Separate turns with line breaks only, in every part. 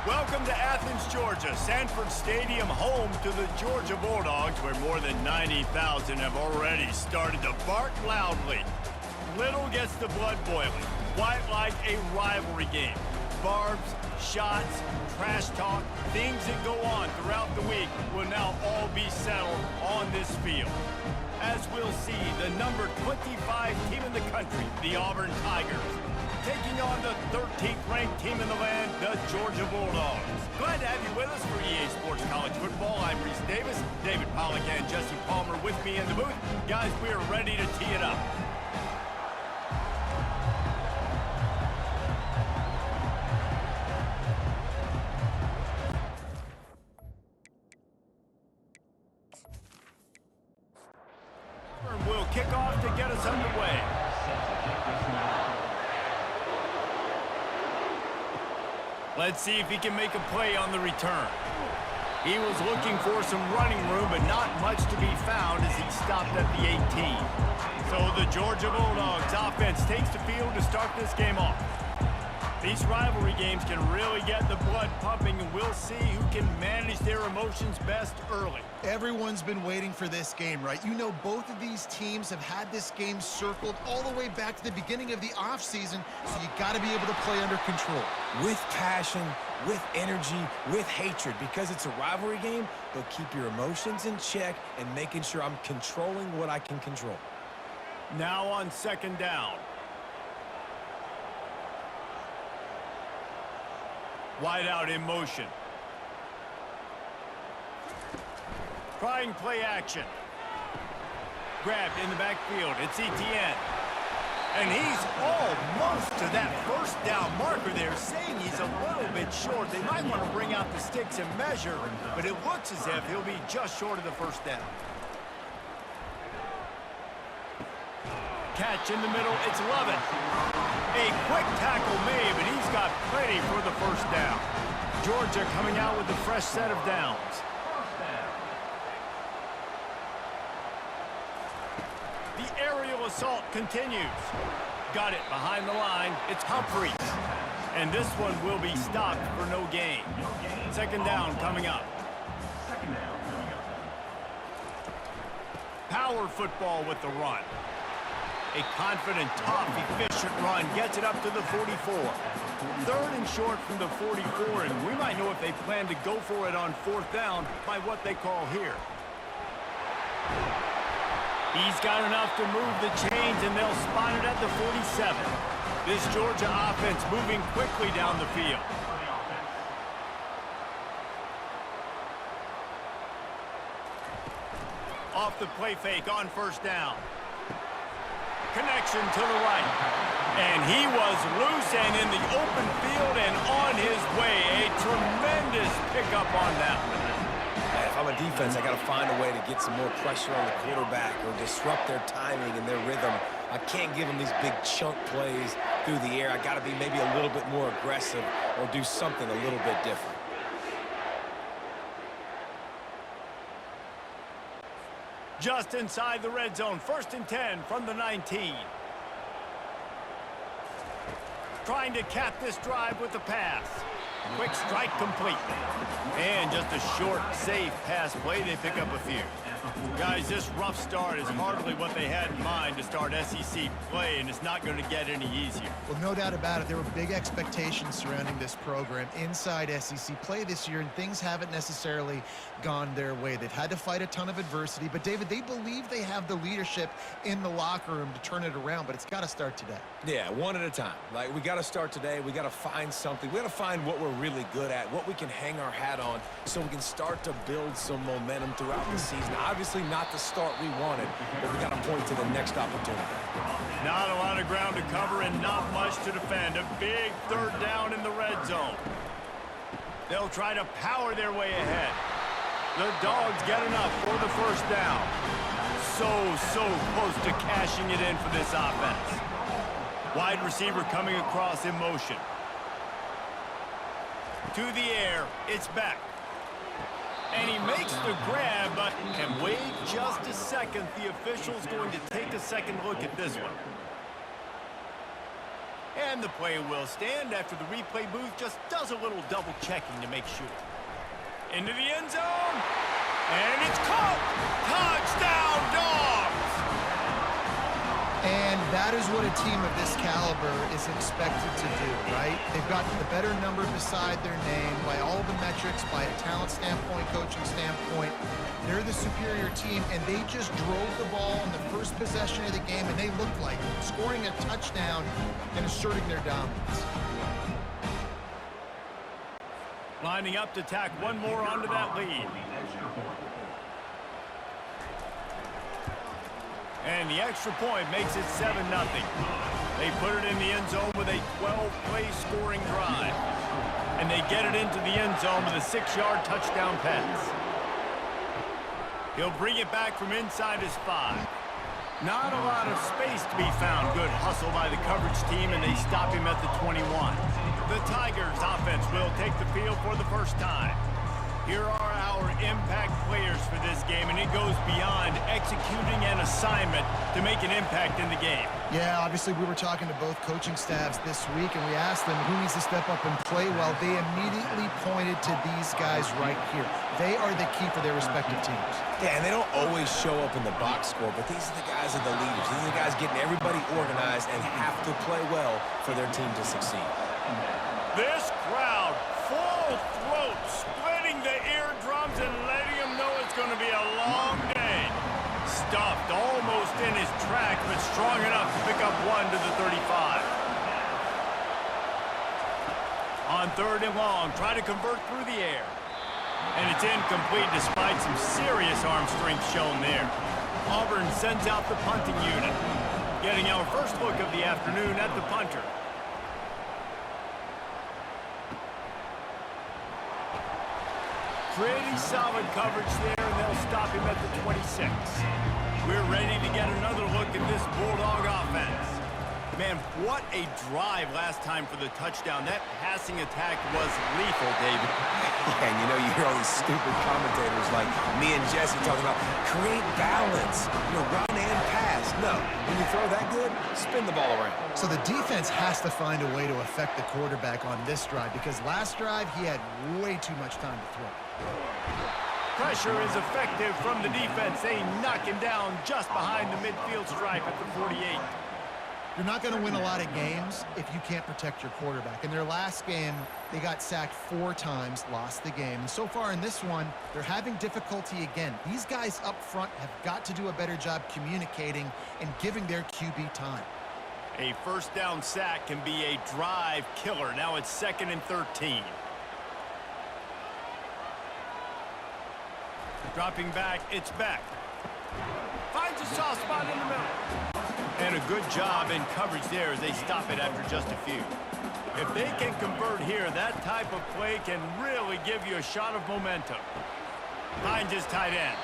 Welcome to Athens, Georgia, Sanford Stadium, home to the Georgia Bulldogs, where more than 90,000 have already started to bark loudly. Little gets the blood boiling, quite like a rivalry game. Barbs, shots, trash talk, things that go on throughout the week will now all be settled on this field. As we'll see, the number 25 team in the country, the Auburn Tigers, taking on the 13th ranked team in the land, the Georgia Bulldogs. Glad to have you with us for EA Sports College Football. I'm Reese Davis, David Pollack and Jesse Palmer with me in the booth. Guys, we are ready to tee it up. Auburn will kick off to get us underway. Let's see if he can make a play on the return. He was looking for some running room, but not much to be found as he stopped at the 18. So the Georgia Bulldogs offense takes the field to start this game off. These rivalry games can really get the blood pumping, and we'll see who can manage their emotions best early.
Everyone's been waiting for this game, right? You know, both of these teams have had this game circled all the way back to the beginning of the offseason, so you got to be able to play under control.
With passion, with energy, with hatred, because it's a rivalry game, but keep your emotions in check and making sure I'm controlling what I can control.
Now on second down. Wide out in motion. Trying play action. Grabbed in the backfield. It's ETN. And he's almost to that first down marker there, saying he's a little bit short. They might want to bring out the sticks and measure, but it looks as if he'll be just short of the first down. Catch in the middle. It's Lovett. A quick tackle made, but he's got plenty for the first down. Georgia coming out with a fresh set of downs. The aerial assault continues. Got it behind the line. It's Humphreys. And this one will be stopped for no gain. Second down coming up. Power football with the run. A confident, tough, efficient run gets it up to the 44. Third and short from the 44, and we might know if they plan to go for it on fourth down by what they call here. He's got enough to move the chains, and they'll spot it at the 47. This Georgia offense moving quickly down the field. Off the play fake on first down. Connection to the right. And he was loose and in the open field and on his way. A tremendous pickup on that one.
If I'm a defense, I got to find a way to get some more pressure on the quarterback or disrupt their timing and their rhythm. I can't give them these big chunk plays through the air. I got to be maybe a little bit more aggressive or do something a little bit different.
Just inside the red zone, 1st and 10 from the 19. Trying to cap this drive with the pass. Quick strike complete. And just a short, safe pass play. They pick up a few. Guys, this rough start is hardly what they had in mind to start SEC play, and it's not going to get any easier.
Well, no doubt about it. There were big expectations surrounding this program inside SEC play this year, and things haven't necessarily gone their way. They've had to fight a ton of adversity, but David, they believe they have the leadership in the locker room to turn it around, but it's got to start today.
Yeah, one at a time. Like, we got to start today. We got to find something. We got to find what we're really good at, what we can hang our hat on, so we can start to build some momentum throughout the season. Obviously not the start we wanted, but we got to point to the next opportunity.
Not a lot of ground to cover and not much to defend. A big third down in the red zone. They'll try to power their way ahead. The Dogs get enough for the first down. So close to cashing it in for this offense. Wide receiver coming across in motion. To the air, it's back. And he makes the grab, but and wait just a second. The official's going to take a second look at this one. And the play will stand after the replay booth just does a little double checking to make sure. Into the end zone. And it's caught. Touchdown, Dogs!
And that is what a team of this caliber is expected to do, right? They've got the better number beside their name by all the metrics, by a talent standpoint, coaching standpoint. They're the superior team, and they just drove the ball in the first possession of the game, and they looked like scoring a touchdown and asserting their dominance.
Lining up to tack one more onto that lead. And the extra point makes it 7-0. They put it in the end zone with a 12-play scoring drive. And they get it into the end zone with a 6-yard touchdown pass. He'll bring it back from inside his 5. Not a lot of space to be found. Good hustle by the coverage team, and they stop him at the 21. The Tigers offense will take the field for the first time. Here are our impact players for this game, and it goes beyond executing an assignment to make an impact in the game.
Yeah, obviously we were talking to both coaching staffs this week, and we asked them who needs to step up and play well. They immediately pointed to these guys right here. They are the key for their respective teams.
Yeah, and they don't always show up in the box score, but these are the guys that are the leaders. These are the guys getting everybody organized and have to play well for their team to succeed.
This crowd, full throat, splitting the eardrums and letting them know it's going to be a long day. Stuffed almost in his track, but strong enough to pick up one to the 35. On 3rd and long, try to convert through the air. And it's incomplete despite some serious arm strength shown there. Auburn sends out the punting unit. Getting our first look of the afternoon at the punter. Pretty solid coverage there, and they'll stop him at the 26. We're ready to get another look at this Bulldog offense. Man, what a drive last time for the touchdown. That passing attack was lethal, David.
And you know, you hear all these stupid commentators like me and Jesse talking about create balance, run and pass. No, when you throw that good, spin the ball around.
So the defense has to find a way to affect the quarterback on this drive, because last drive he had way too much time to throw.
Pressure is effective from the defense. They knock him down just behind the midfield stripe at the 48.
You're not going to win a lot of games if you can't protect your quarterback. In their last game, they got sacked 4 times, lost the game. And so far in this one, they're having difficulty again. These guys up front have got to do a better job communicating and giving their QB time.
A first down sack can be a drive killer. Now it's 2nd and 13. Dropping back, it's Beck. Finds a soft spot in the middle. And a good job in coverage there as they stop it after just a few. If they can convert here, that type of play can really give you a shot of momentum. Finds his tight end.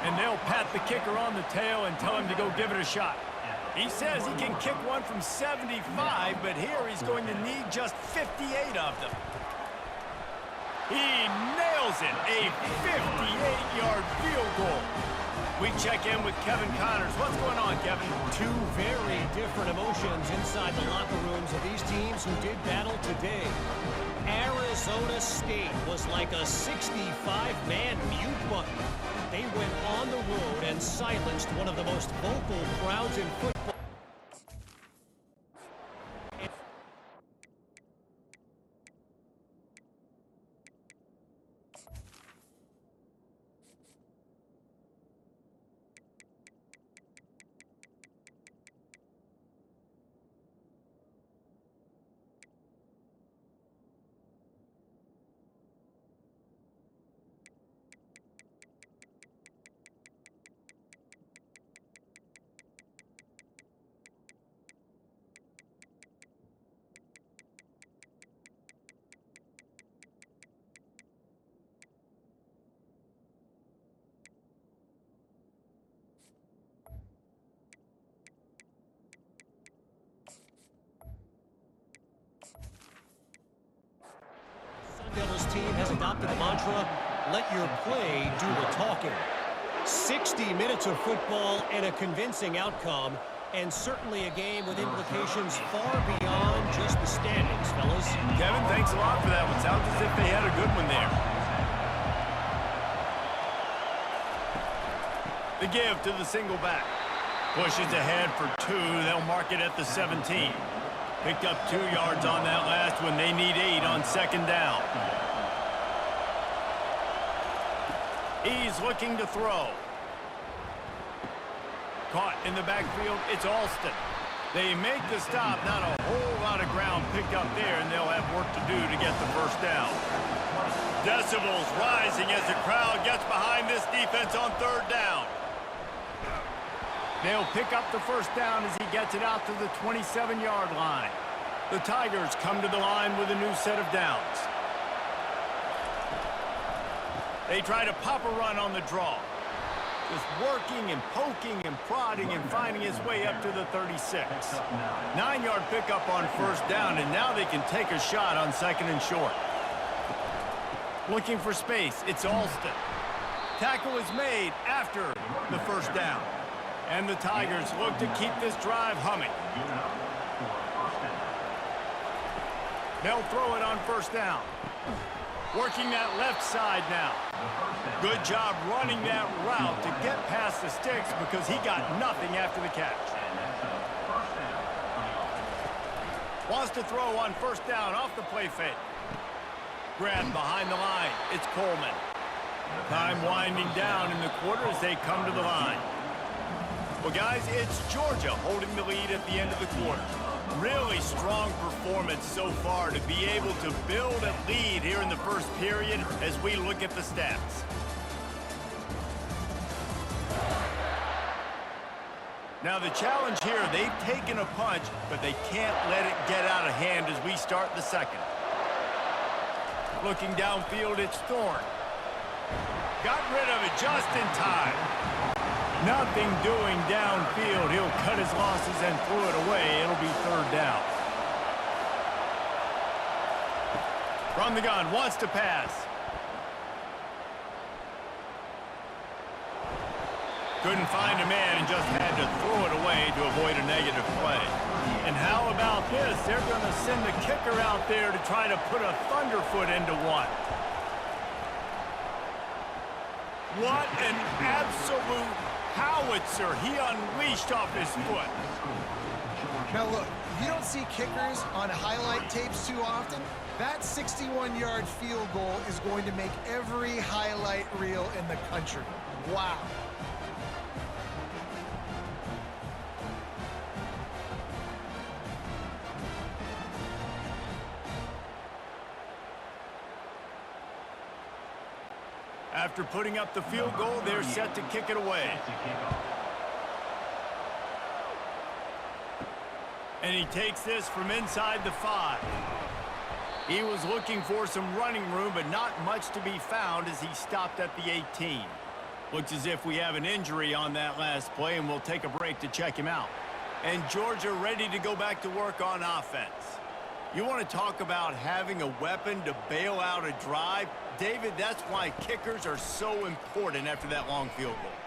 And they'll pat the kicker on the tail and tell him to go give it a shot. He says he can kick one from 75, but here he's going to need just 58 of them. He nails it, a 58-yard field goal. We check in with Kevin Connors. What's going on, Kevin?
2 very different emotions inside the locker rooms of these teams who did battle today. Arizona State was like a 65-man mute button. They went on the road and silenced one of the most vocal crowds in football. Devils team has adopted the mantra, let your play do the talking. 60 minutes of football and a convincing outcome. And certainly a game with implications far beyond just the standings, fellas.
Kevin, thanks a lot for that one. Sounds as if they had a good one there. The give to the single back. Pushes ahead for 2. They'll mark it at the 17. Picked up 2 yards on that last one. They need 8 on second down. He's looking to throw. Caught in the backfield, it's Alston. They make the stop, not a whole lot of ground picked up there, and they'll have work to do to get the first down. Decibels rising as the crowd gets behind this defense on third down. They'll pick up the first down as he gets it out to the 27-yard line. The Tigers come to the line with a new set of downs. They try to pop a run on the draw. Just working and poking and prodding and finding his way up to the 36. 9-yard pickup on first down, and now they can take a shot on second and short. Looking for space, it's Alston. Tackle is made after the first down. And the Tigers look to keep this drive humming. They'll throw it on first down. Working that left side now. Good job running that route to get past the sticks because he got nothing after the catch. Wants to throw on first down off the play fake. Grabbed behind the line. It's Coleman. Time winding down in the quarter as they come to the line. Well, guys, it's Georgia holding the lead at the end of the quarter. Really strong performance so far to be able to build a lead here in the first period as we look at the stats. Now the challenge here, they've taken a punch, but they can't let it get out of hand as we start the second. Looking downfield, it's Thorne. Got rid of it just in time. Nothing doing downfield. He'll cut his losses and throw it away. It'll be third down. From the gun, wants to pass. Couldn't find a man and just had to throw it away to avoid a negative play. And how about this? They're going to send the kicker out there to try to put a thunderfoot into one. What an absolute howitzer he unleashed off his foot.
Now look, you don't see kickers on highlight tapes too often. That 61-yard field goal is going to make every highlight reel in the country. Wow.
After putting up the field goal, they're set to kick it away. And he takes this from inside the 5. He was looking for some running room, but not much to be found as he stopped at the 18. Looks as if we have an injury on that last play, and we'll take a break to check him out. And Georgia ready to go back to work on offense. You want to talk about having a weapon to bail out a drive? David, that's why kickers are so important after that long field goal.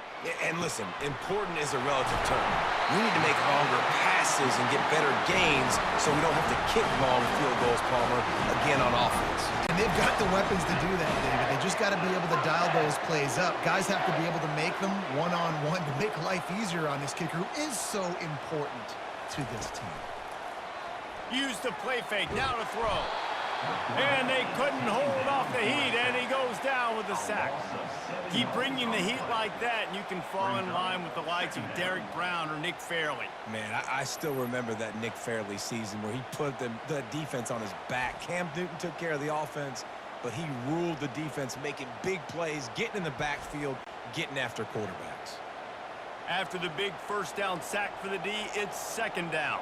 And listen, important is a relative term. We need to make longer passes and get better gains so we don't have to kick long field goals, Palmer, again on offense.
And they've got the weapons to do that, David. They just got to be able to dial those plays up. Guys have to be able to make them one-on-one to make life easier on this kicker, who is so important to this team.
Use the play fake, now to throw. And they couldn't hold off the heat, and he goes down with a sack. Keep bringing the heat like that, and you can fall in line with the likes of Derek Brown or Nick Fairley.
Man, I still remember that Nick Fairley season where he put the defense on his back. Cam Newton took care of the offense, but he ruled the defense, making big plays, getting in the backfield, getting after quarterbacks.
After the big first down sack for the D, it's second down.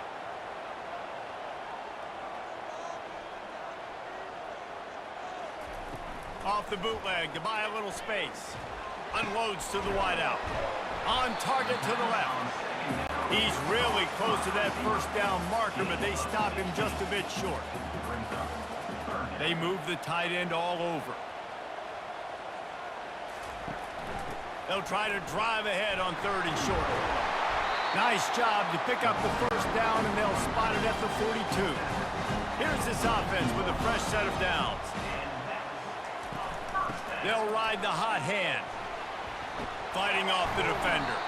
Off the bootleg to buy a little space. Unloads to the wideout. On target to the left. He's really close to that first down marker, but they stop him just a bit short. They move the tight end all over. They'll try to drive ahead on third and short. Nice job to pick up the first down, and they'll spot it at the 42. Here's this offense with a fresh set of downs. They'll ride the hot hand. Fighting off the defender.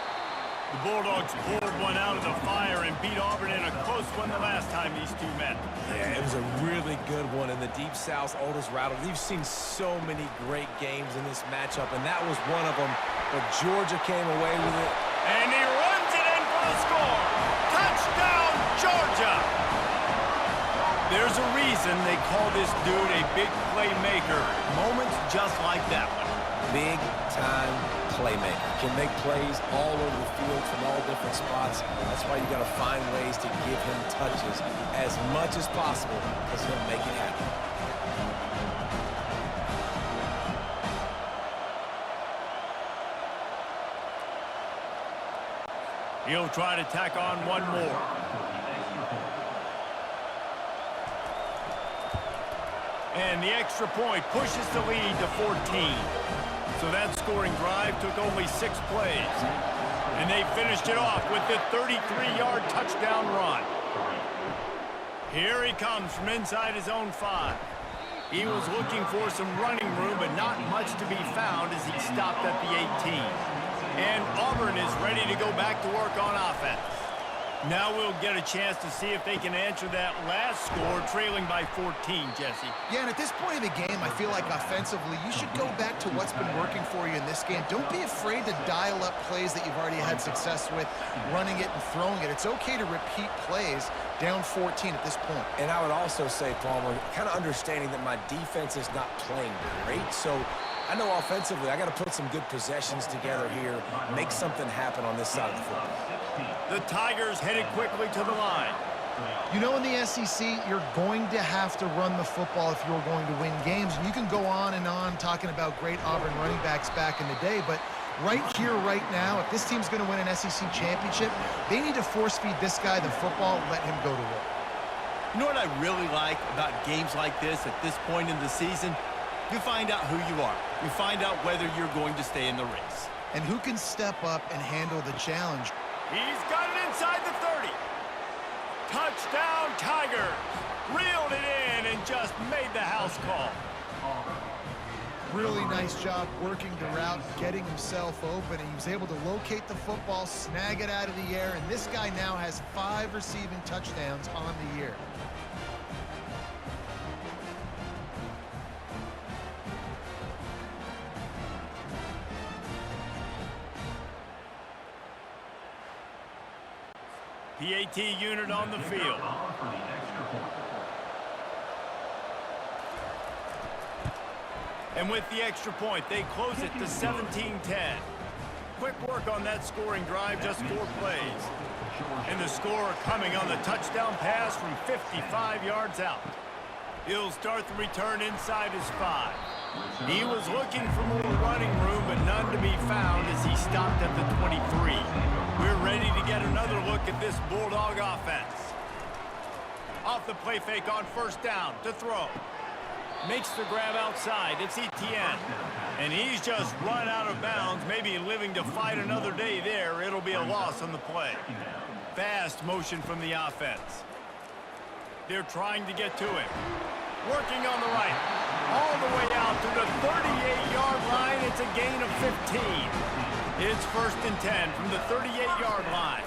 The Bulldogs poured one out of the fire and beat Auburn in a close one the last time these two met.
Yeah, it was a really good one in the Deep South's oldest rattle. We've seen so many great games in this matchup, and that was one of them. But Georgia came away with it.
And he runs it in for the score. Touchdown, Georgia! There's a reason they call this dude a big playmaker. Moments just like that one.
Big-time playmaker. Can make plays all over the field from all different spots. That's why you got to find ways to give him touches as much as possible, because he'll make it happen.
He'll try to tack on one more. And the extra point pushes the lead to 14. So that scoring drive took only 6 plays. And they finished it off with the 33-yard touchdown run. Here he comes from inside his own 5. He was looking for some running room, but not much to be found as he stopped at the 18. And Auburn is ready to go back to work on offense. Now we'll get a chance to see if they can answer that last score, trailing by 14, Jesse.
Yeah, and at this point in the game, I feel like offensively, you should go back to what's been working for you in this game. Don't be afraid to dial up plays that you've already had success with, running it and throwing it. It's okay to repeat plays down 14 at this point.
And I would also say, Palmer, kind of understanding that my defense is not playing great, so I know offensively I got to put some good possessions together here, make something happen on this side of the football.
The Tigers headed quickly to the line.
You know, in the SEC, you're going to have to run the football if you're going to win games. And you can go on and on talking about great Auburn running backs back in the day, but right here, right now, if this team's going to win an SEC championship, they need to force-feed this guy the football and let him go to work.
You know what I really like about games like this at this point in the season? You find out who you are. You find out whether you're going to stay in the race.
And who can step up and handle the challenge.
He's got it inside the 30. Touchdown, Tigers. Reeled it in and just made the house call.
Really nice job working the route, getting himself open, and he was able to locate the football, snag it out of the air, and this guy now has 5 receiving touchdowns on the year.
PAT unit on the field. And with the extra point, they close it to 17-10. Quick work on that scoring drive, just 4 plays. And the score coming on the touchdown pass from 55 yards out. He'll start the return inside his 5. He was looking for more running room, but none to be found as he stopped at the 23. We're ready to get another look at this Bulldog offense. Off the play fake on first down to throw. Makes the grab outside. It's Etienne. And he's just run out of bounds, maybe living to fight another day there. It'll be a loss on the play. Fast motion from the offense. They're trying to get to him. Working on the right. All the way out to the 38-yard line. It's a gain of 15. It's 1st and 10 from the 38-yard line.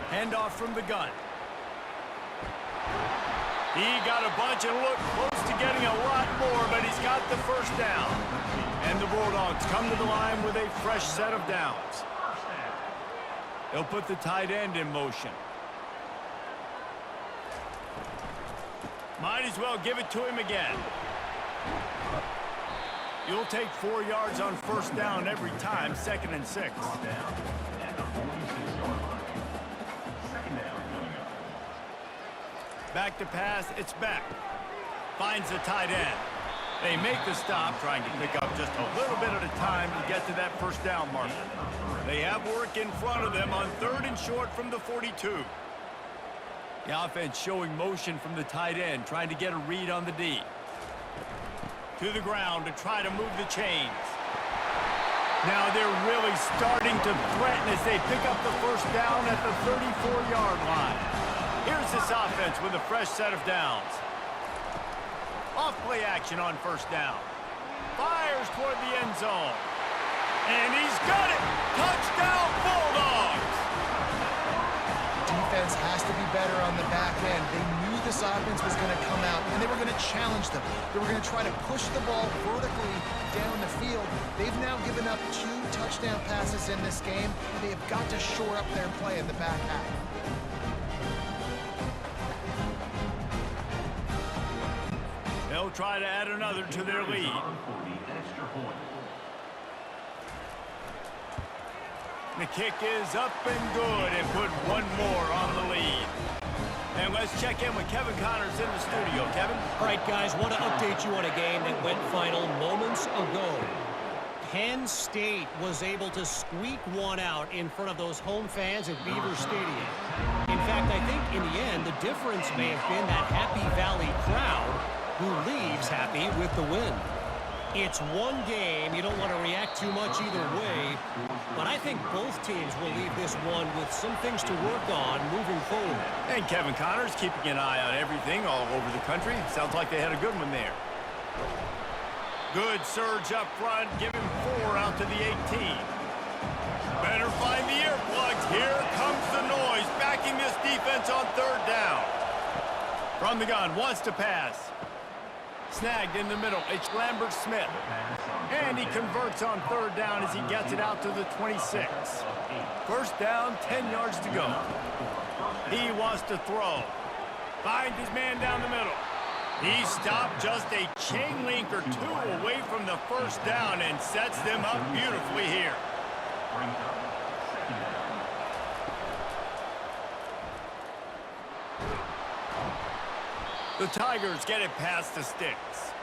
Handoff from the gun. He got a bunch and looked close to getting a lot more, but he's got the first down. And the Bulldogs come to the line with a fresh set of downs. They'll put the tight end in motion. Might as well give it to him again. You'll take 4 yards on first down every time, 2nd and 6. Back to pass, it's back. Finds the tight end. They make the stop, trying to pick up just a little bit at a time to get to that first down marker. They have work in front of them on 3rd and short from the 42. The offense showing motion from the tight end, trying to get a read on the D. To the ground to try to move the chains. Now they're really starting to threaten as they pick up the first down at the 34-yard line. Here's this offense with a fresh set of downs. Off-play action on first down. Fires toward the end zone. And he's got it! Touchdown, Bulldogs!
Defense has to be better on the back end. They knew this offense was going to come out, and they were going to challenge them. They were going to try to push the ball vertically down the field. They've now given up 2 touchdown passes in this game, and they have got to shore up their play in the back half.
They'll try to add another to their lead. The kick is up and good and put one more on the lead. And let's check in with Kevin Connors in the studio. Kevin?
All right, guys, want to update you on a game that went final moments ago. Penn State was able to squeak one out in front of those home fans at Beaver Stadium. In fact, I think in the end, the difference may have been that Happy Valley crowd who leaves happy with the win. It's one game. You don't want to react too much either way. But I think both teams will leave this one with some things to work on moving forward.
And Kevin Connors keeping an eye on everything all over the country. Sounds like they had a good one there. Good surge up front. Give him 4 out to the 18. Better find the earplugs. Here comes the noise. Backing this defense on third down. From the gun. Wants to pass. Snagged in the middle. It's Lambert Smith. And he converts on third down as he gets it out to the 26. First down, 10 yards to go. He wants to throw. Finds his man down the middle. He stopped just a chain link or 2 away from the first down and sets them up beautifully here. The Tigers get it past the sticks.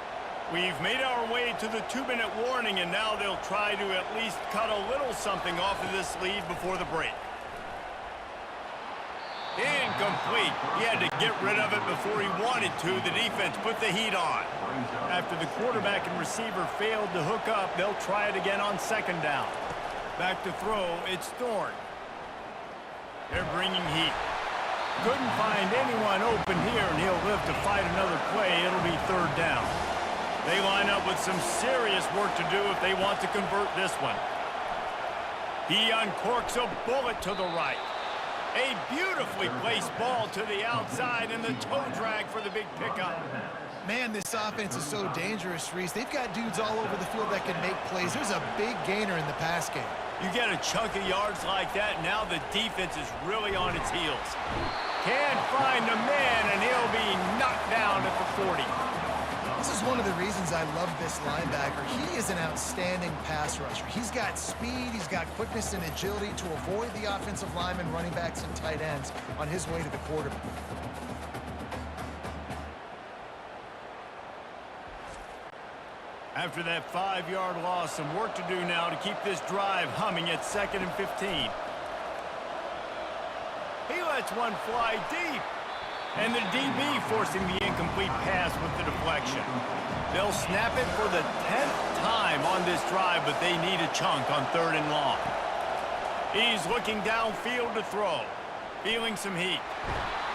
We've made our way to the 2-minute warning, and now they'll try to at least cut a little something off of this lead before the break. Incomplete. He had to get rid of it before he wanted to. The defense put the heat on. After the quarterback and receiver failed to hook up, they'll try it again on second down. Back to throw, it's Thorne. They're bringing heat. Couldn't find anyone open here, and he'll live to fight another play. It'll be third down. They line up with some serious work to do if they want to convert this one. He uncorks a bullet to the right. A beautifully placed ball to the outside, and the toe drag for the big pickup.
Man, this offense is so dangerous, Reese. They've got dudes all over the field that can make plays. There's a big gainer in the pass game.
You get a chunk of yards like that, now the defense is really on its heels. Can't find a man, and he'll be knocked down at the 40.
This is one of the reasons I love this linebacker. He is an outstanding pass rusher. He's got speed, he's got quickness and agility to avoid the offensive linemen, running backs, and tight ends on his way to the quarterback.
After that 5-yard loss, some work to do now to keep this drive humming at 2nd and 15. He lets one fly deep. And the DB forcing the incomplete pass with the deflection. They'll snap it for the 10th time on this drive, but they need a chunk on 3rd and long. He's looking downfield to throw. Feeling some heat.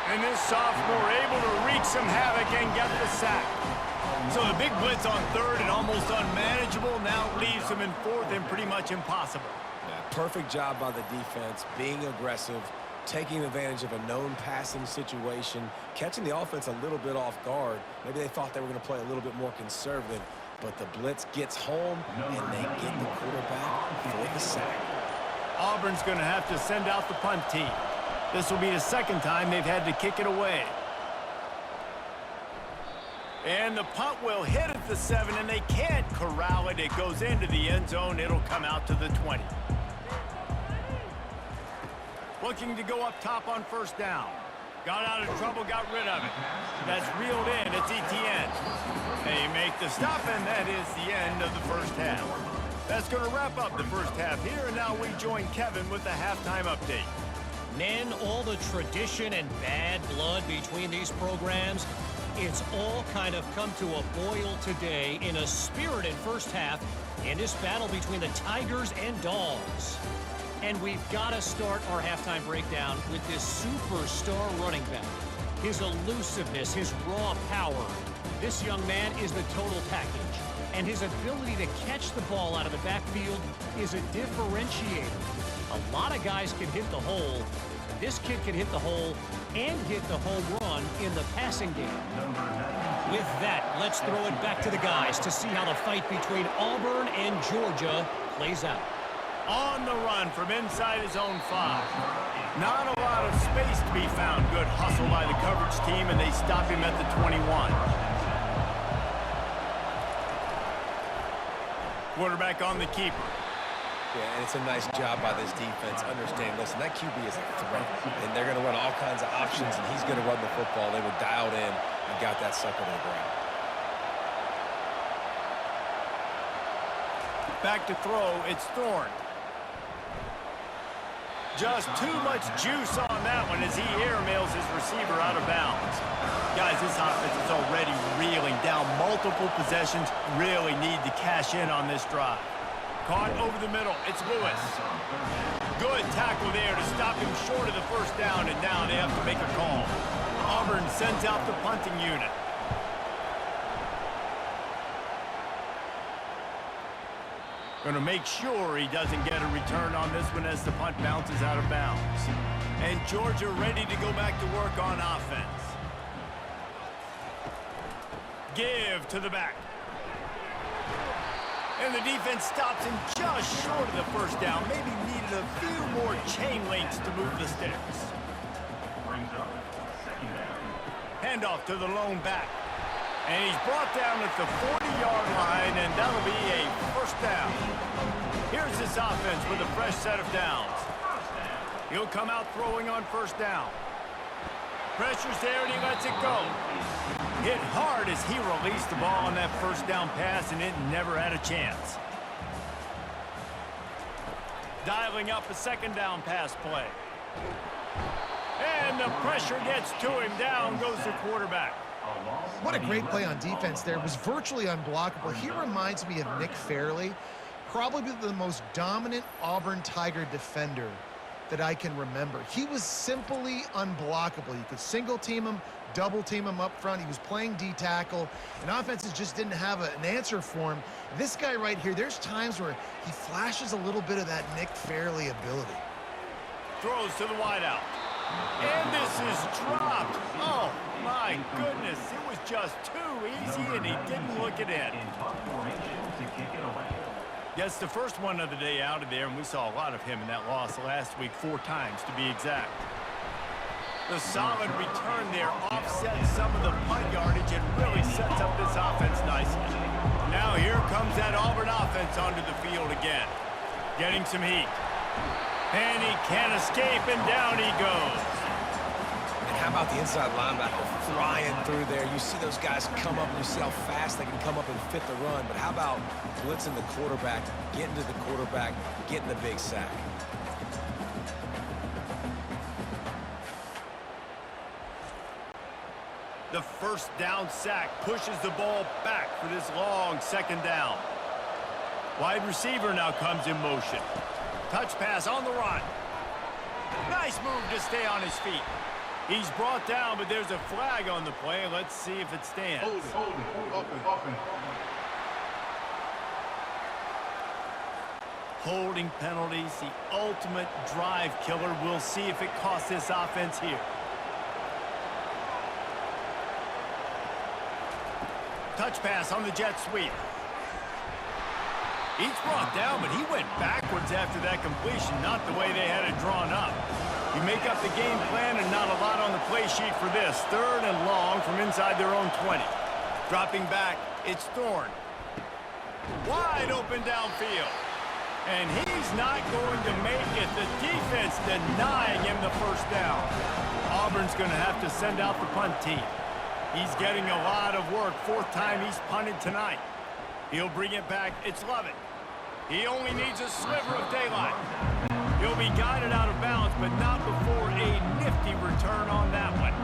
And this sophomore able to wreak some havoc and get the sack. So the big blitz on 3rd and almost unmanageable now leaves him in 4th and pretty much impossible.
Yeah, perfect job by the defense, being aggressive, taking advantage of a known passing situation, catching the offense a little bit off guard. Maybe they thought they were going to play a little bit more conservative, but the blitz gets home, and they get the quarterback for the sack.
Auburn's going to have to send out the punt team. This will be the 2nd time they've had to kick it away. And the punt will hit at the 7, and they can't corral it. It goes into the end zone. It'll come out to the 20. Looking to go up top on 1st down. Got out of trouble, got rid of it. That's reeled in. It's Etienne. They make the stop, and that is the end of the first half. That's going to wrap up the first half here, and now we join Kevin with the halftime update.
Men, all the tradition and bad blood between these programs, It's all kind of come to a boil today in a spirited first half in this battle between the Tigers and Dogs. And we've got to start our halftime breakdown with this superstar running back. His elusiveness, his raw power. This young man is the total package. And his ability to catch the ball out of the backfield is a differentiator. A lot of guys can hit the hole. This kid can hit the hole and hit the home run in the passing game. With that, let's throw it back to the guys to see how the fight between Auburn and Georgia plays out.
On the run from inside his own 5. Not a lot of space to be found. Good hustle by the coverage team, and they stop him at the 21. Quarterback on the keeper.
Yeah, and it's a nice job by this defense. Understand, listen, that QB is a threat, and they're going to run all kinds of options, and he's going to run the football. They were dialed in and got that sucker to the ground.
Back to throw, it's Thorne. Just too much juice on that one as he airmails his receiver out of bounds. Guys, this offense is already reeling down multiple possessions. Really need to cash in on this drive. Caught over the middle. It's Lewis. Good tackle there to stop him short of the first down, and now they have to make a call. Auburn sends out the punting unit. Going to make sure he doesn't get a return on this one as the punt bounces out of bounds. And Georgia ready to go back to work on offense. Give to the back. And the defense stops him just short of the first down. Maybe needed a few more chain links to move the sticks. Handoff to the lone back. And he's brought down at the 40-yard line, and that'll be a first down. Here's this offense with a fresh set of downs. He'll come out throwing on first down. Pressure's there, and he lets it go. Hit hard as he released the ball on that first down pass, and it never had a chance. Dialing up a second down pass play. And the pressure gets to him. Down goes the quarterback.
What a great play on defense there. It was virtually unblockable. He reminds me of Nick Fairley, probably the most dominant Auburn Tiger defender that I can remember. He was simply unblockable. You could single team him, double team him up front. He was playing D-tackle, and offenses just didn't have an answer for him. This guy right here, there's times where he flashes a little bit of that Nick Fairley ability.
Throws to the wideout. And this is dropped. Oh, my goodness. It was just too easy, and he didn't look it in. Gets the first one of the day out of there, and we saw a lot of him in that loss last week, 4 times to be exact. The solid return there offsets some of the punt yardage and really sets up this offense nicely. Now here comes that Auburn offense onto the field again. Getting some heat. And he can't escape, and down he goes.
And how about the inside linebacker flying through there? You see those guys come up, and you see how fast they can come up and fit the run. But how about blitzing the quarterback, getting to the quarterback, getting the big sack?
The first down sack pushes the ball back for this long second down. Wide receiver now comes in motion. Touch pass on the run. Nice move to stay on his feet. He's brought down, but there's a flag on the play. Let's see if it stands. Holding penalties, the ultimate drive killer. We'll see if it costs this offense here. Touch pass on the jet sweep. He's brought down, but he went backwards after that completion, not the way they had it drawn up. You make up the game plan and not a lot on the play sheet for this. 3rd and long from inside their own 20. Dropping back, it's Thorne. Wide open downfield. And he's not going to make it. The defense denying him the first down. Auburn's going to have to send out the punt team. He's getting a lot of work. 4th time he's punted tonight. He'll bring it back. It's Lovett. He only needs a sliver of daylight. He'll be guided out of bounds, but not before a nifty return on that one.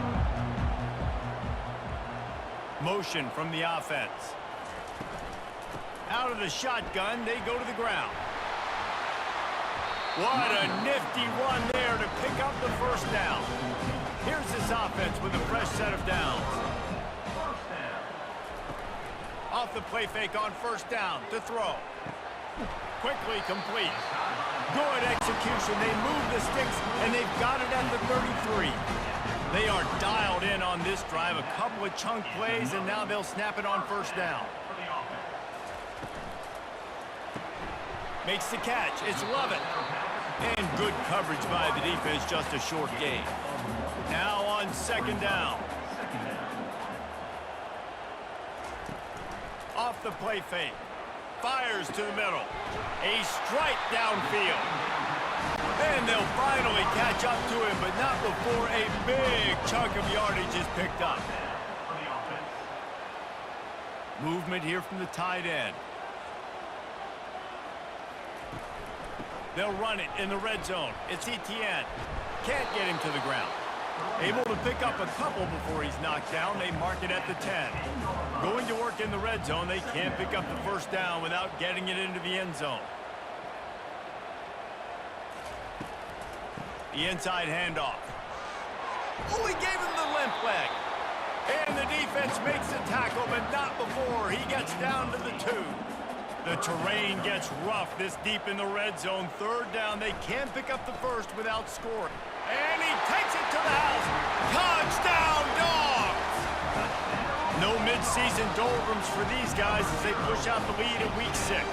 Motion from the offense. Out of the shotgun, they go to the ground. What a nifty run there to pick up the first down. Here's this offense with a fresh set of downs. Off the play fake on first down to throw. Quickly complete. Good execution. They move the sticks, and they've got it at the 33. They are dialed in on this drive. A couple of chunk plays, and now they'll snap it on first down. Makes the catch. It's Lovett. And good coverage by the defense, just a short gain. Now on second down. Off the play fake. Fires to the middle. A strike downfield. And they'll finally catch up to him, but not before a big chunk of yardage is picked up. Movement here from the tight end. They'll run it in the red zone. It's Etienne. Can't get him to the ground. Able to pick up a couple before he's knocked down. They mark it at the 10. Going to work in the red zone. They can't pick up the first down without getting it into the end zone. The inside handoff. Oh, he gave him the limp leg. And the defense makes the tackle, but not before he gets down to the 2. The terrain gets rough this deep in the red zone. Third down, they can't pick up the first without scoring. And he takes it to the house. Touchdown, Dogs! No midseason doldrums for these guys as they push out the lead in week 6.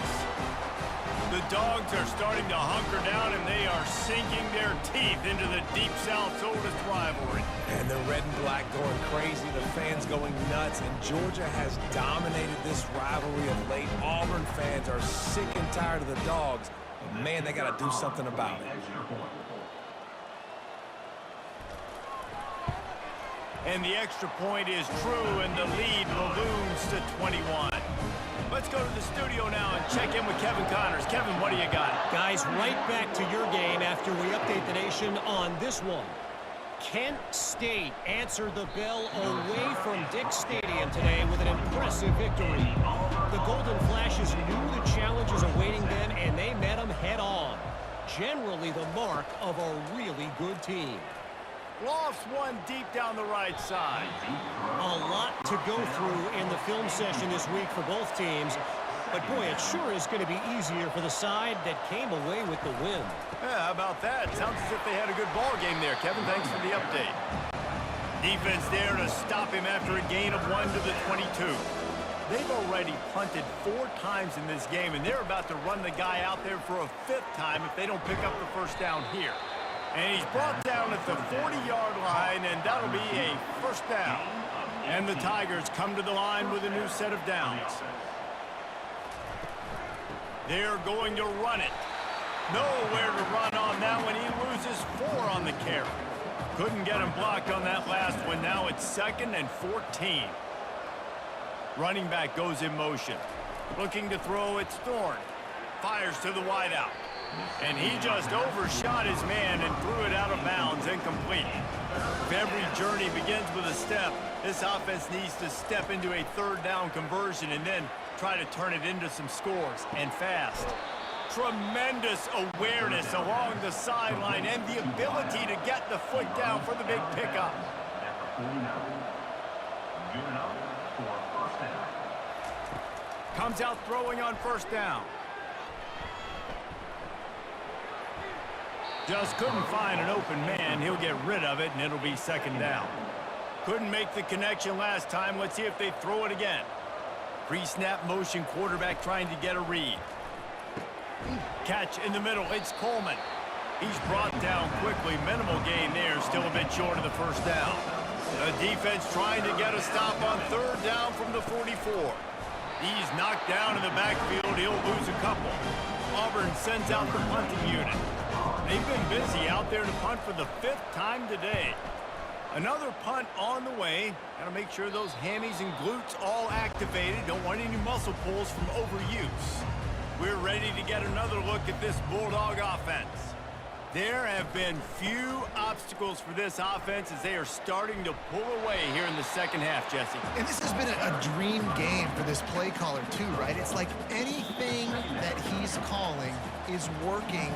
The Dogs are starting to hunker down, and they are sinking their teeth into the Deep South's oldest rivalry.
And the red and black going crazy, the fans going nuts, and Georgia has dominated this rivalry of late. Auburn fans are sick and tired of the Dogs, but man, they got to do something about it.
And the extra point is true, and the lead balloons to 21. Let's go to the studio now and check in with Kevin Connors. Kevin, what do you got?
Guys, right back to your game after we update the nation on this one. Kent State answered the bell away from Dick Stadium today with an impressive victory. The Golden Flashes knew the challenges awaiting them, and they met them head-on. Generally the mark of a really good team.
Lofts one deep down the right side.
A lot to go through in the film session this week for both teams. But, boy, it sure is going to be easier for the side that came away with the win.
Yeah, how about that? Sounds as if they had a good ball game there. Kevin, thanks for the update. Defense there to stop him after a gain of 1 to the 22. They've already punted 4 times in this game, and they're about to run the guy out there for a 5th time if they don't pick up the first down here. And he's brought down at the 40-yard line, and that'll be a first down. And the Tigers come to the line with a new set of downs. They're going to run it. Nowhere to run on that one. He loses 4 on the carry. Couldn't get him blocked on that last one. Now it's 2nd and 14. Running back goes in motion. Looking to throw, it's Thorne. Fires to the wideout. And he just overshot his man and threw it out of bounds, incomplete. If every journey begins with a step, this offense needs to step into a 3rd down conversion and then try to turn it into some scores, and fast. Tremendous awareness along the sideline and the ability to get the foot down for the big pickup. Comes out throwing on first down. Just couldn't find an open man. He'll get rid of it, and it'll be 2nd down. Couldn't make the connection last time. Let's see if they throw it again. Pre-snap motion, quarterback trying to get a read. Catch in the middle. It's Coleman. He's brought down quickly. Minimal gain there. Still a bit short of the first down. The defense trying to get a stop on 3rd down from the 44. He's knocked down in the backfield. He'll lose a couple. Auburn sends out the punting unit. They've been busy out there to punt for the 5th time today. Another punt on the way. Got to make sure those hammies and glutes all activated. Don't want any muscle pulls from overuse. We're ready to get another look at this Bulldog offense. There have been few obstacles for this offense as they are starting to pull away here in the second half, Jesse.
And this has been a dream game for this play caller too, right? It's like anything that he's calling is working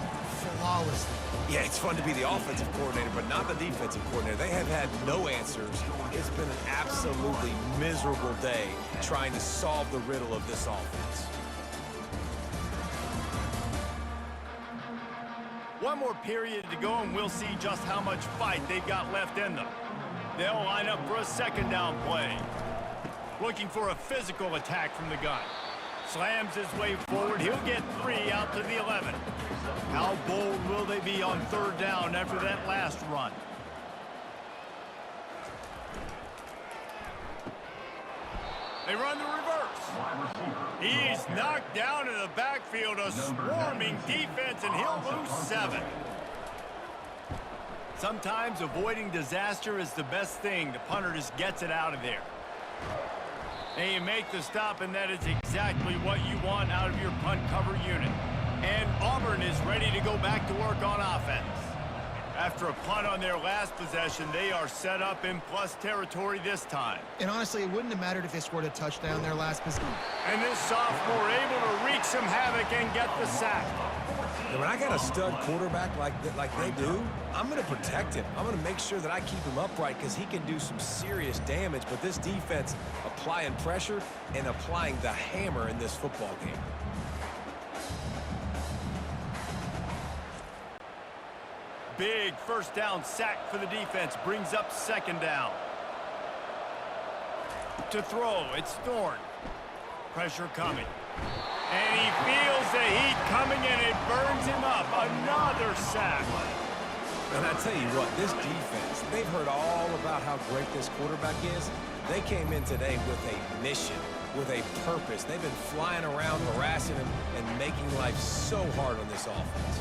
flawlessly.
Yeah, it's fun to be the offensive coordinator, but not the defensive coordinator. They have had no answers. It's been an absolutely miserable day trying to solve the riddle of this offense.
One more period to go, and we'll see just how much fight they've got left in them. They'll line up for a second down play. Looking for a physical attack from the gun. Slams his way forward. He'll get 3 out to the 11. How bold will they be on third down after that last run? They run the reverse. He's knocked down in the backfield, a swarming defense, and he'll lose 7. Sometimes avoiding disaster is the best thing. The punter just gets it out of there. And you make the stop, and that is exactly what you want out of your punt cover unit. And Auburn is ready to go back to work on offense. After a punt on their last possession, they are set up in plus territory this time.
And honestly, it wouldn't have mattered if they scored a touchdown their last possession.
And this sophomore able to wreak some havoc and get the sack.
And when I got a stud quarterback like they do, I'm going to protect him. I'm going to make sure that I keep him upright because he can do some serious damage. But this defense applying pressure and applying the hammer in this football game.
Big first down sack for the defense. Brings up second down. To throw, it's Thorne. Pressure coming. And he feels the heat coming, and it burns him up. Another sack.
And I tell you what, this defense, they've heard all about how great this quarterback is. They came in today with a mission, with a purpose. They've been flying around, harassing him, and making life so hard on this offense.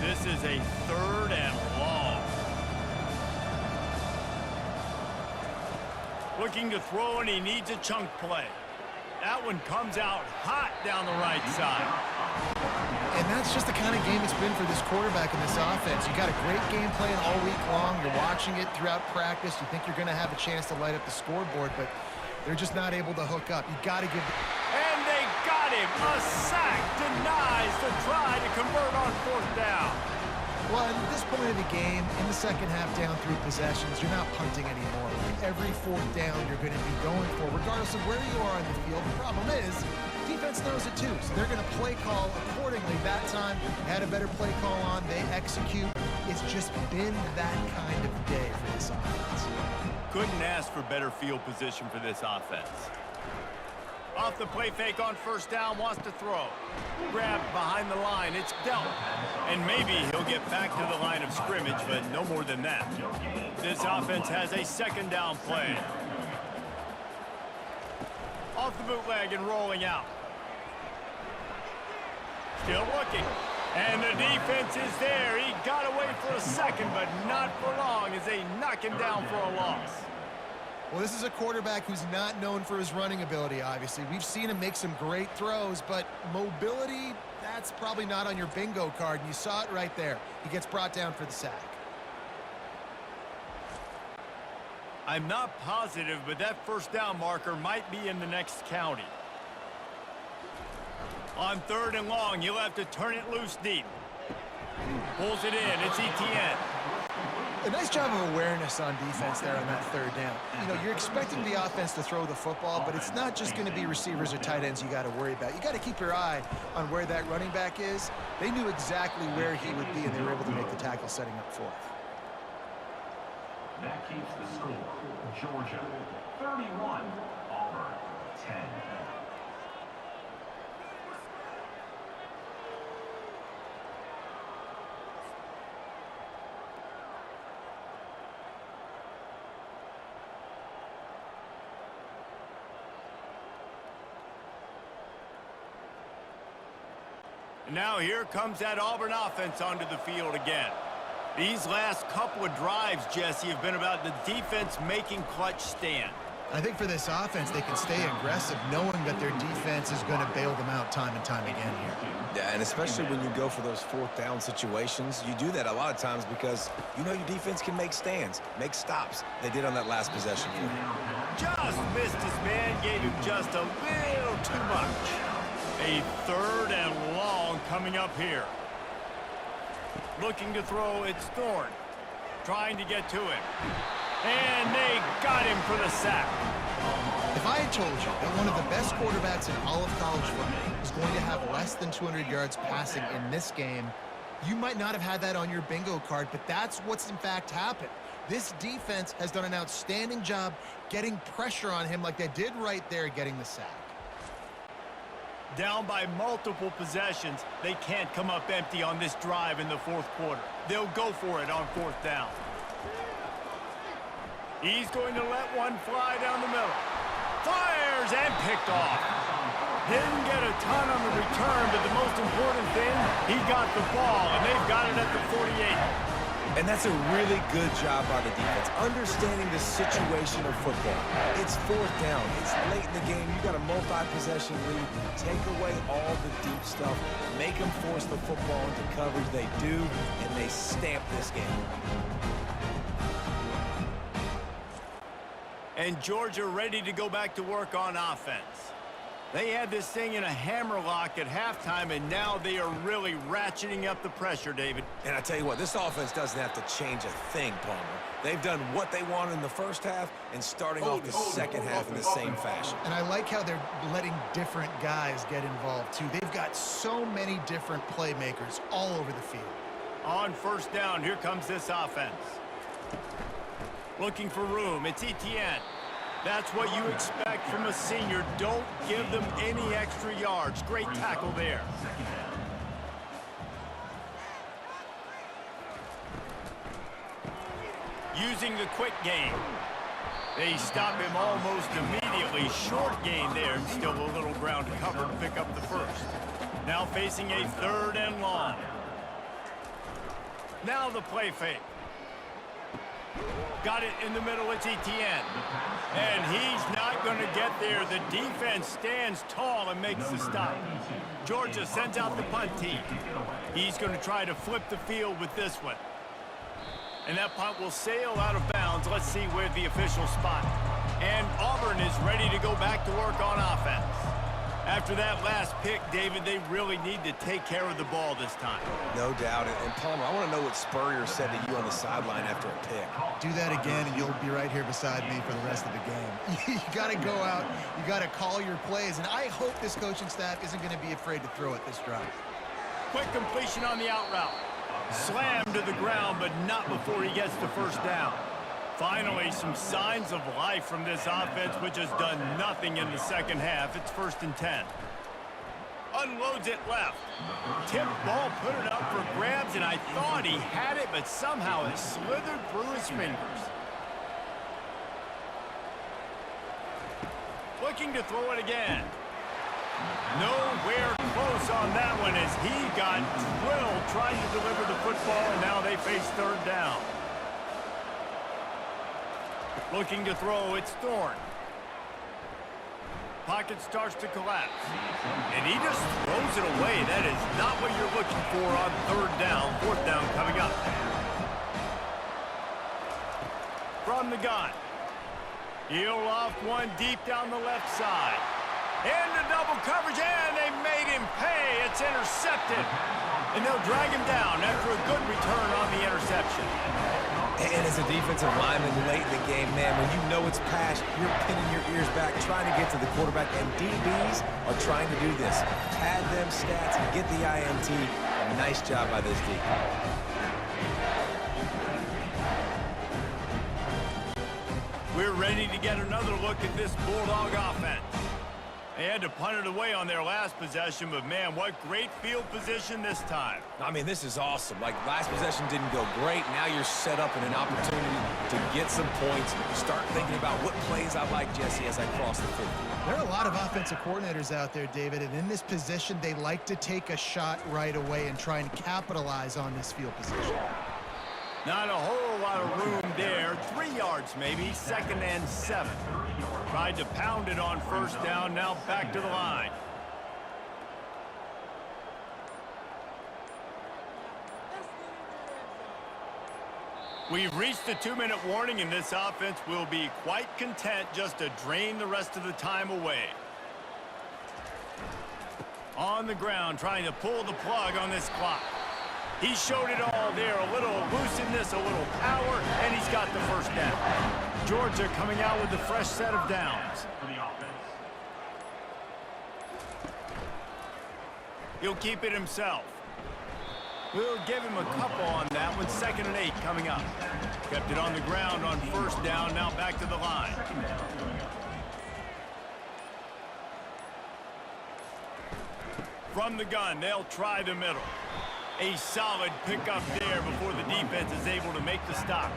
This is a third and long. Looking to throw, and he needs a chunk play. That one comes out hot down the right side.
And that's just the kind of game it's been for this quarterback in this offense. You got a great game plan all week long. You're watching it throughout practice. You think you're going to have a chance to light up the scoreboard, but they're just not able to hook up. You got to give.
And they got him. A sack denies the try to convert on fourth down.
Well, at this point of the game, in the second half, down 3 possessions, you're not punting anymore. Every fourth down you're going to be going for, regardless of where you are on the field. The problem is, defense knows it too, so they're going to play call accordingly. That time, had a better play call on. They execute. It's just been that kind of day for this offense.
Couldn't ask for better field position for this offense. Off the play fake on first down, wants to throw. Grabbed behind the line, it's dealt. And maybe he'll get back to the line of scrimmage, but no more than that. This offense has a second down play. Off the bootleg and rolling out. Still looking. And the defense is there. He got away for a second, but not for long as they knock him down for a loss.
Well, this is a quarterback who's not known for his running ability, obviously. We've seen him make some great throws, but mobility, that's probably not on your bingo card, and you saw it right there. He gets brought down for the sack.
I'm not positive, but that first down marker might be in the next county. On third and long, you'll have to turn it loose deep. Pulls it in. It's Etienne.
A nice job of awareness on defense there on that third down. You know, you're expecting the offense to throw the football, but it's not just going to be receivers or tight ends you got to worry about. You got to keep your eye on where that running back is. They knew exactly where he would be, and they were able to make the tackle setting up fourth.
That keeps the score. Georgia, 31. Auburn, 10.
Now here comes that Auburn offense onto the field again. These last couple of drives, Jesse, have been about the defense making clutch stand.
I think for this offense, they can stay aggressive knowing that their defense is going to bail them out time and time again here.
Yeah, and especially when you go for those fourth down situations, you do that a lot of times because you know your defense can make stands, make stops. They did on that last possession for him.
Just missed his man, gave him just a little too much. A 3rd and long coming up here. Looking to throw, it's Thorne. Trying to get to him. And they got him for the sack.
If I had told you that one of the best quarterbacks in all of college football is going to have less than 200 yards passing in this game, you might not have had that on your bingo card, but that's what's in fact happened. This defense has done an outstanding job getting pressure on him like they did right there, getting the sack.
Down by multiple possessions, they can't come up empty on this drive in the 4th quarter. They'll go for it on 4th down. He's going to let one fly down the middle. Fires and picked off. Didn't get a ton on the return, but the most important thing, he got the ball, and they've got it at the 48.
And that's a really good job by the defense, understanding the situation of football. It's 4th down. It's late in the game. You got a multi-possession lead. Take away all the deep stuff. Make them force the football into coverage. They do, and they stamp this game.
And Georgia ready to go back to work on offense. They had this thing in a hammerlock at halftime, and now they are really ratcheting up the pressure, David.
And I tell you what, this offense doesn't have to change a thing, Palmer. They've done what they wanted in the first half and starting off the second half in the same fashion.
And I like how they're letting different guys get involved, too. They've got so many different playmakers all over the field.
On 1st down, here comes this offense. Looking for room, it's Etienne. That's what you expect from a senior. Don't give them any extra yards. Great tackle there. Using the quick game. They stop him almost immediately. Short gain there, and still a little ground to cover to pick up the 1st. Now facing a 3rd and long. Now the play fake. Got it in the middle, it's Etienne. And he's not going to get there. The defense stands tall and makes the stop. Georgia sends out the punt team. He's going to try to flip the field with this one. And that punt will sail out of bounds. Let's see where the official spot. And Auburn is ready to go back to work on offense. After that last pick, David, they really need to take care of the ball this time.
No doubt. And Palmer, I want to know what Spurrier said to you on the sideline after a pick.
Do that again, and you'll be right here beside me for the rest of the game. You got to go out. You got to call your plays. And I hope this coaching staff isn't going to be afraid to throw it this drive.
Quick completion on the out route. Slammed to the ground, but not before he gets the 1st down. Finally, some signs of life from this offense, which has done nothing in the second half. It's 1st and 10. Unloads it left. Tip ball, put it up for grabs, and I thought he had it, but somehow it slithered through his fingers. Looking to throw it again. Nowhere close on that one as he got drilled trying to deliver the football, and now they face 3rd down. Looking to throw, it's Thorne. Pocket starts to collapse. And he just throws it away. That is not what you're looking for on 3rd down. 4th down coming up. From the gun. He'll loft one deep down the left side. Into double coverage, and they made him pay. It's intercepted. And they'll drag him down after a good return on the interception.
And as a defensive lineman late in the game, man, when you know it's pass, you're pinning your ears back, trying to get to the quarterback, and DBs are trying to do this. Pad them stats and get the INT. A nice job by this D.
We're ready to get another look at this Bulldog offense. They had to punt it away on their last possession, but man, what great field position this time.
I mean, this is awesome. Like, last possession didn't go great. Now you're set up in an opportunity to get some points. Start thinking about what plays I like, Jesse, as I cross the 50.
There are a lot of offensive coordinators out there, David, and in this position, they like to take a shot right away and try and capitalize on this field position.
Not a whole lot of room there, 3 yards maybe, 2nd and 7. Tried to pound it on 1st down, now back to the line. We've reached the 2-minute warning, and this offense will be quite content just to drain the rest of the time away. On the ground, trying to pull the plug on this clock. He showed it all there, a little looseness, a little power, and he's got the 1st down. Georgia coming out with a fresh set of downs.
For the offense.
He'll keep it himself. We'll give him a couple on that one. 2nd and 8 coming up. Kept it on the ground on 1st down, now back to the line. From the gun, they'll try the middle. A solid pickup there before the defense is able to make the stop.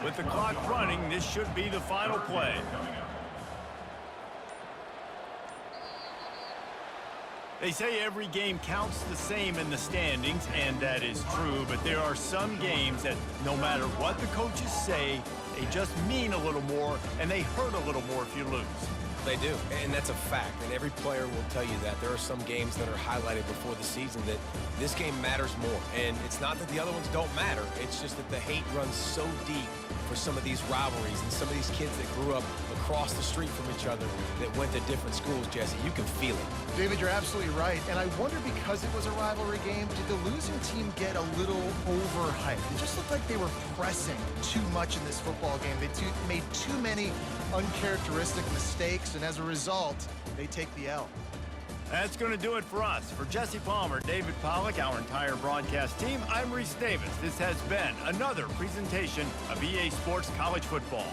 With the clock running, this should be the final play. They say every game counts the same in the standings, and that is true, but there are some games that no matter what the coaches say, they just mean a little more, and they hurt a little more if you lose.
They do, and that's a fact, and every player will tell you that. There are some games that are highlighted before the season that this game matters more, and it's not that the other ones don't matter. It's just that the hate runs so deep for some of these rivalries and some of these kids that grew up across the street from each other that went to different schools, Jesse. You can feel it.
David, you're absolutely right. And I wonder, because it was a rivalry game, did the losing team get a little overhyped? It just looked like they were pressing too much in this football game. They made too many uncharacteristic mistakes, and as a result, they take the L.
That's going to do it for us. For Jesse Palmer, David Pollack, our entire broadcast team, I'm Reese Davis. This has been another presentation of EA Sports College Football.